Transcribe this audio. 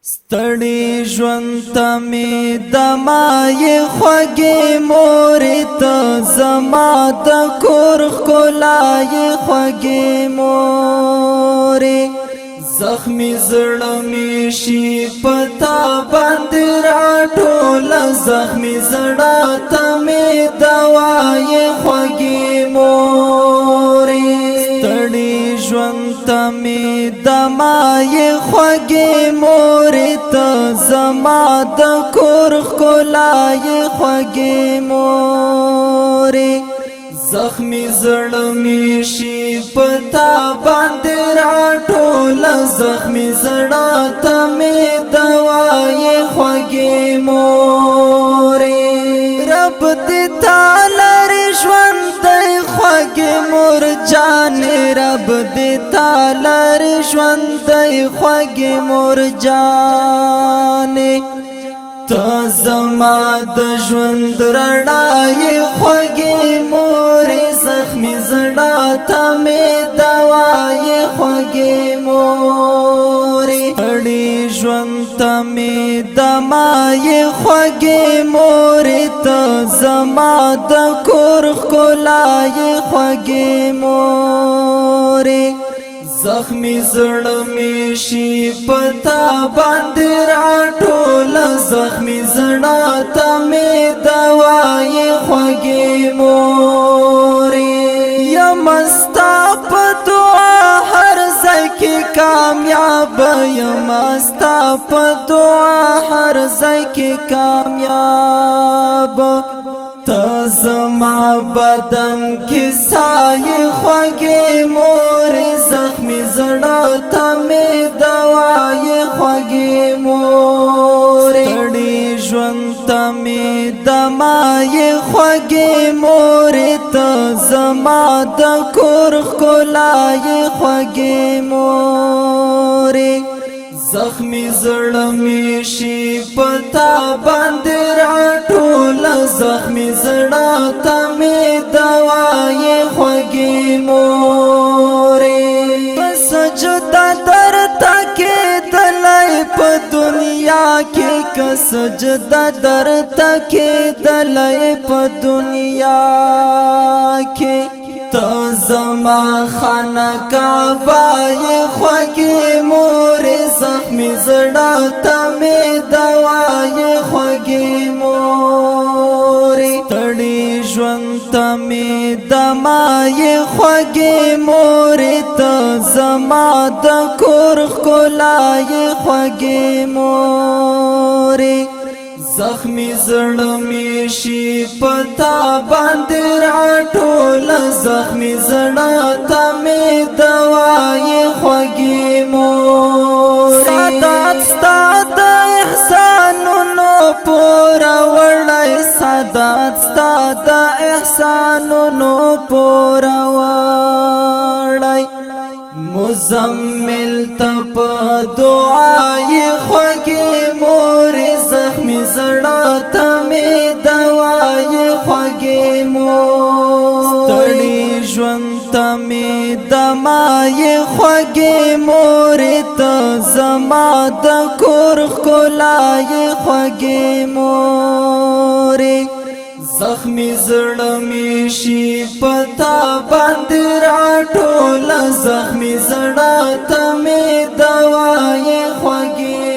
ستړي ژوند ته مې دمای خوږې مورې ته زما د کور ښکلای خوږې مورې زخمي زړه مې شي پتا باندې راټوله زخمي زړه ته مې دوای خوږې مورې ستړي ژوند ته مې دمای خوږې مورې ته زما د کور ښکلای خوږې مورې زخمي زړه مې شي پتا باندې راټوله زخمي زړه ته مې دوای خوږې مورې رب دې تعالی ژوند دی خوږې مور جانې رب دې تعالی ژوند دی خوږې مور جانې تا زما د ژوند رڼای خوږې مورې زخمي زړه ته مې دوای خوږې مورې اړې ژوند ته مې دمای خوږې مورې ته زما د کور ښکلای خوږې مورې زخمي زړه مې شي پتا باندې راټوله زخمي زړه ته مې دوای خوږې مورې یم ستا په دعا هر ځای کې کامیاب یم ستا په دعا هر ځای کې کامیاب تا زما بدن کې سای خوږې مورې زخمي زړه ته مې دوای خوږې مورې ستړي ژوند ته مې دمای خوږې مورې ته زما د کور ښکلای خوږې مورې زخمي زړه مې شي پتا باندې راټوله زخمي زړه ته مې دوای خوږې مورې په سجده درته کېدلی په دنیا کې که سجده درته کېدلی په دنیا کې تا زما خانه کعبه خوږې مورې زخمي زړه ته مې دوای خوږې مورې ستړي ژوند ته مې دمای خوږې مورې ته زما د کور ښکلای خوږې مورې زخمي زړه مې شي پتا باندې راټوله زخمي زړه ته مې دوای خوږې مورې سادات ستا د احسانونو پوره وړی سادات ستا د احسانونو پوره وړی مزمل ته په دعای خوږې مورې زخمي زړه ته مې دوای خوږې مورې ستړي ژوند ته مې دمای خوږې مورې ته زما د کور ښکلای خوږې مورې زخمي زړه مې شي پتا باندې راټوله زخمي زړه ته مې دوای خوږې